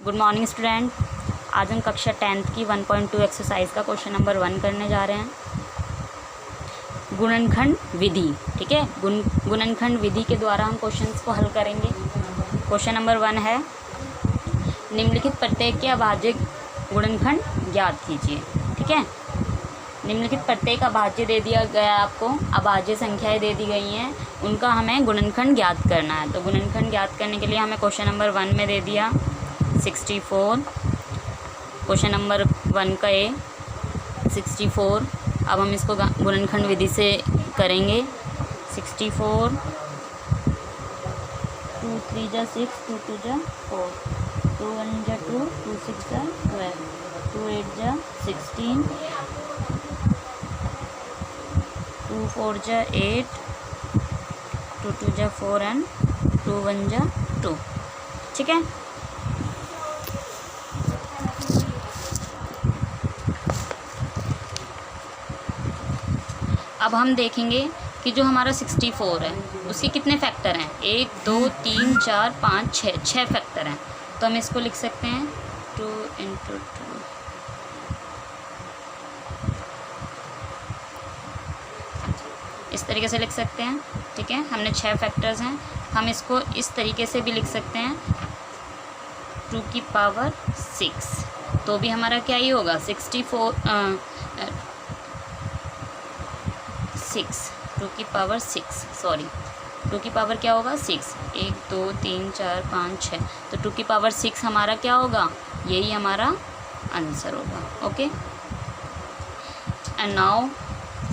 Good morning student. आज हम कक्षा 10th की 1.2 एक्सरसाइज का क्वेश्चन नंबर 1 करने जा रहे हैं। गुणनखंड विधि, ठीक है। गुणनखंड विधि के द्वारा हम क्वेश्चंस को हल करेंगे। क्वेश्चन नंबर 1 है, निम्नलिखित प्रत्येक के अभाज्य गुणनखंड ज्ञात कीजिए, ठीक है। निम्नलिखित प्रत्येक अभाज्य दे दिया गया आपको, अभाज्य संख्याएं दे दी गई हैं, उनका हमें गुणनखंड ज्ञात करना है। तो गुणनखंड ज्ञात करने के लिए हमें क्वेश्चन नंबर 1 में दे दिया 64। क्वेश्चन नंबर 1 का ए 64। अब हम इसको गुणनखंड विधि से करेंगे। 64, 2 3 जा 6, 2 2 जा 4, 2 1 जा 2, 2 6 जा 12, 2 8 जा 16, 2 4 जा 8, 2 2 जा 4 एंड 2 1 जा 2, ठीक है। अब हम देखेंगे कि जो हमारा 64 है उसके कितने फैक्टर हैं। 1 2 3 4 5 6, 6 फैक्टर हैं। तो हम इसको लिख सकते हैं 2 × 2, इस तरीके से लिख सकते हैं, ठीक है। हमने 6 फैक्टर्स हैं। हम इसको इस तरीके से भी लिख सकते हैं 2 की पावर 6, तो भी हमारा क्या ही होगा 2 की पावर 6, सॉरी 2 की पावर क्या होगा 6, 1 2 3 4 5 6, तो 2 की पावर 6 हमारा क्या होगा, यही हमारा आंसर होगा। Okay, and now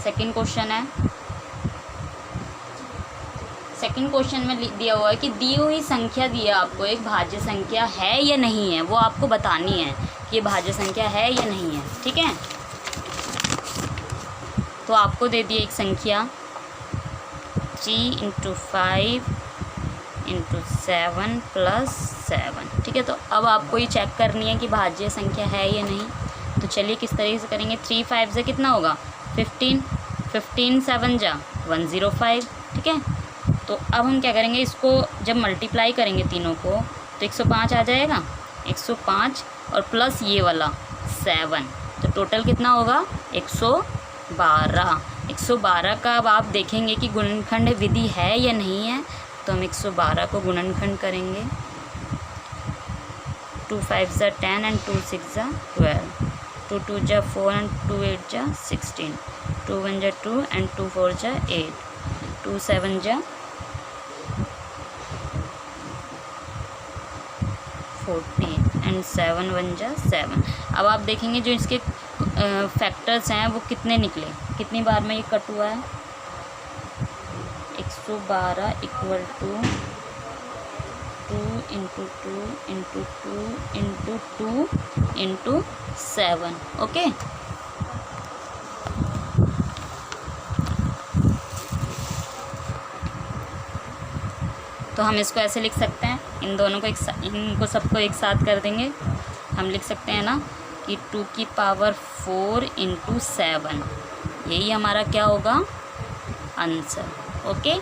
second question है। सेकंड क्वेश्चन में दिया हुआ है कि दी हुई संख्या दिया आपको एक भाज्य संख्या है या नहीं है, वो आपको बतानी है कि ये भाज्य संख्या है या नहीं है, ठीक है। तो आपको दे दी एक संख्या 3 × 5 × 7 + 7, ठीक है। तो अब आपको ये चेक करनी है कि भाज्य संख्या है या नहीं। तो चलिए किस तरीके से करेंगे। 3 5 से कितना होगा 15, 15 7 जा 105, ठीक है। तो अब हम क्या करेंगे, इसको जब मल्टीप्लाई करेंगे तीनों को तो 105 आ जाएगा, 105 और प्लस ये वाला 7, तो टोटल कितना होगा 112। 112 का अब आप देखेंगे कि गुणनखंड विधि है या नहीं है। तो हम 112 को गुणनखंड करेंगे। 2 5 जा 10 एंड 2 6 जा 12, 2 2 जा 4 एंड 2 8 जा 16, 2 1 जा 2 एंड 2 4 जा 8, 2 7 जा 14 एंड 7 1 जा 7। अब आप देखेंगे जो इसके फैक्टर्स हैं वो कितने निकले, कितनी बार में ये कट हुआ है। 112 = 2 × 2 × 2 × 2 × 7, ओके। तो हम इसको ऐसे लिख सकते हैं, इन दोनों को इनको सबको एक साथ कर देंगे। हम लिख सकते हैं ना कि 2 की पावर 4 × 7, यही हमारा क्या होगा answer, okay.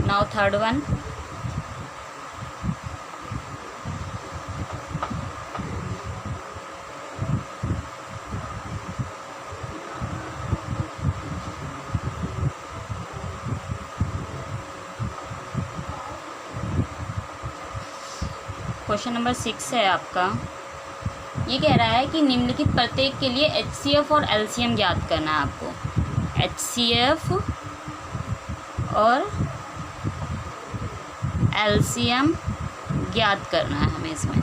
Now third one. Question number 6 है आपका। ये कह रहा है कि निम्नलिखित प्रत्येक के लिए HCF और LCM ज्ञात करना है आपको। HCF और LCM ज्ञात करना है हमें। इसमें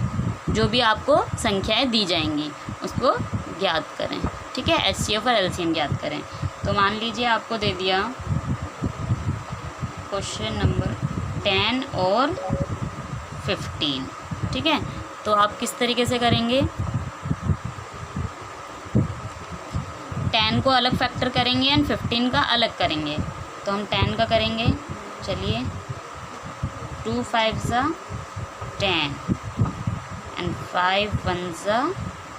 जो भी आपको संख्याएं दी जाएंगी उसको ज्ञात करें, ठीक है। HCF और LCM ज्ञात करें। तो मान लीजिए आपको दे दिया क्वेश्चन नंबर 10 और 15, ठीक है। तो आप किस तरीके से करेंगे, 10 को अलग फैक्टर करेंगे एंड 15 का अलग करेंगे। तो हम 10 का करेंगे। चलिए 2 5 जा 10 एंड 5 1 जा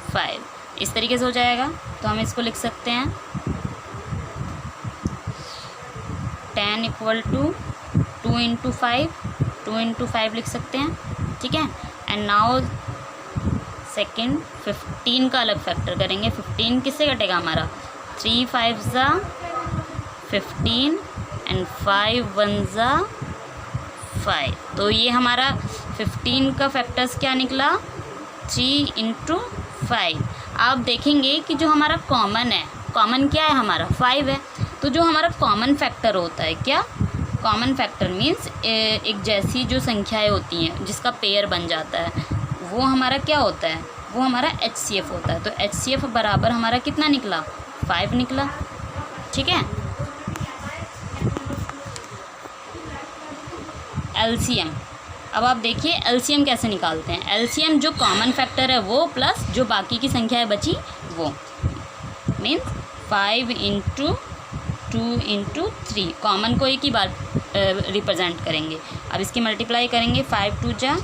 5, इस तरीके से हो जाएगा। तो हम इसको लिख सकते हैं 10 = 2 × 5, 2 × 5 लिख सकते हैं, ठीक है। एंड नाउ सेकेंड 15 का अलग फैक्टर करेंगे। 15 किससे कटेगा हमारा, 3 5 ज़ा 15 एंड 5 1 ज़ा 5। तो ये हमारा 15 का फैक्टर्स क्या निकला, 3 × 5। आप देखेंगे कि जो हमारा कॉमन है, कॉमन क्या है हमारा 5 है। तो जो हमारा कॉमन फैक्टर होता है, क्या कॉमन फैक्टर मीन्स एक जैसी जो संख्याएं होती हैं जिसका पेयर बन जाता है, वो हमारा क्या होता है, वो हमारा HCF होता है। तो HCF बराबर हमारा कितना निकला, 5 निकला। ठीक है। LCM, अब आप देखिए LCM कैसे निकालते हैं। LCM जो कॉमन फैक्टर है वो प्लस जो बाकी की संख्याएं बची वो, मीन्स 5 × 2 × 3। कॉमन को एक ही बार रिप्रेजेंट करेंगे। अब इसकी मल्टीप्लाई करेंगे, 5 2 ज़ा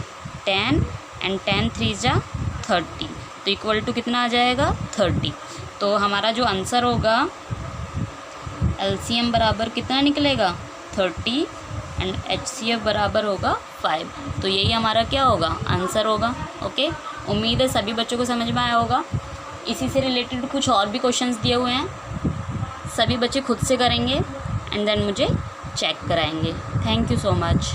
10 एंड 10 3 ज़ा 30। तो इक्वल टू कितना आ जाएगा, 30। तो हमारा जो आंसर होगा LCM बराबर कितना निकलेगा, 30 एंड HCF बराबर होगा 5। तो यही हमारा क्या होगा, आंसर होगा। ओके, उम्मीद है सभी बच्चों को समझ में आया होगा। इसी से रिलेटेड कुछ और भी क्वेश्चंस दिए हुए हैं, सभी बच्चे खुद से करेंगे एंड देन मुझे चेक कराएंगे। Thank you so much.